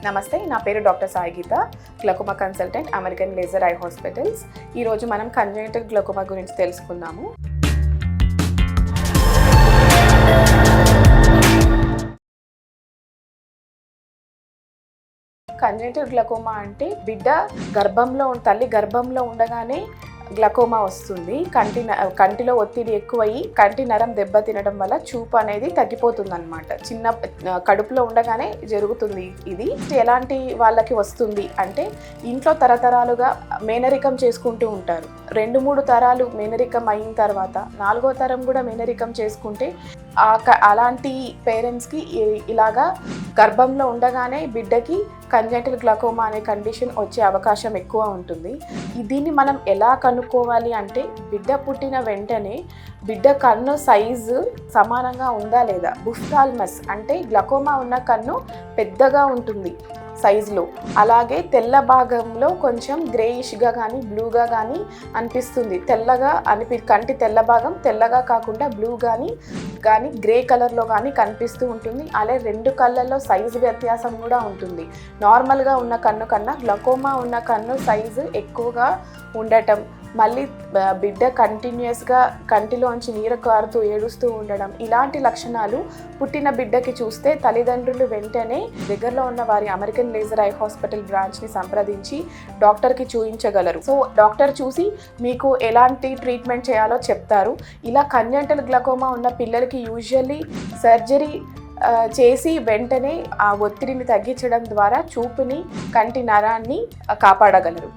నమస్తే, నా పేరు doctor Sai Geetha, glaucoma consultant, American laser eye hospitals. ఈరోజు మనం కంజెనిటల్ గ్లకోమా గురించి తెలుసుకుందాము. కంజెనిటల్ గ్లకోమా అంటే బిడ్డ తల్లి గర్భంలో ఉండగానే గ్లకోమా వస్తుంది. కంటిలో ఒత్తిడి ఎక్కువయ్యి కంటి నరం దెబ్బతినడం వల్ల చూపు అనేది తగ్గిపోతుంది అనమాట. కడుపులో ఉండగానే జరుగుతుంది ఇది. ఎలాంటి వాళ్ళకి వస్తుంది అంటే, ఇంట్లో తరతరాలుగా మేనరికం చేసుకుంటూ ఉంటారు. 2-3 తరాలు మేనరికం అయిన తర్వాత 4వ తరం కూడా మేనరికం చేసుకుంటే అలాంటి పేరెంట్స్కి ఇలాగా గర్భంలో ఉండగానే బిడ్డకి కంజెనిటల్ గ్లకోమా అనే కండిషన్ వచ్చే అవకాశం ఎక్కువ ఉంటుంది. దీన్ని మనం ఎలా కనుక్కోవాలి అంటే, బిడ్డ పుట్టిన వెంటనే బిడ్డ కన్ను సైజు సమానంగా ఉందా లేదా. బుఫ్థాల్మస్ అంటే గ్లకోమా ఉన్న కన్ను పెద్దగా ఉంటుంది సైజులో, అలాగే తెల్ల భాగంలో కొంచెం గ్రేయిష్గా కానీ బ్లూగా కానీ అనిపిస్తుంది. కంటి తెల్ల భాగం తెల్లగా కాకుండా బ్లూ కానీ గ్రే కలర్లో కానీ కనిపిస్తూ ఉంటుంది. అలాగే 2 కళ్ళల్లో సైజు వ్యత్యాసం కూడా ఉంటుంది. నార్మల్గా ఉన్న కన్ను కన్నా గ్లకోమా ఉన్న కన్ను సైజు ఎక్కువగా ఉండటం, మళ్ళీ బిడ్డ కంటిన్యూస్గా కంటిలోంచి నీరు కారుతూ ఏడుస్తూ ఉండడం, ఇలాంటి లక్షణాలు పుట్టిన బిడ్డకి చూస్తే తల్లిదండ్రులు వెంటనే దగ్గరలో ఉన్న వారి అమెరికన్ లేజర్ ఐ హాస్పిటల్ బ్రాంచ్ని సంప్రదించి డాక్టర్కి చూపించగలరు. సో డాక్టర్ చూసి మీకు ఎలాంటి ట్రీట్మెంట్ చేయాలో చెప్తారు. ఇలా కంజెనిటల్ గ్లకోమా ఉన్న పిల్లలకి యూజువల్లీ సర్జరీ చేసి వెంటనే ఆ ఒత్తిడిని తగ్గించడం ద్వారా చూపుని, కంటి నరాన్ని కాపాడగలరు.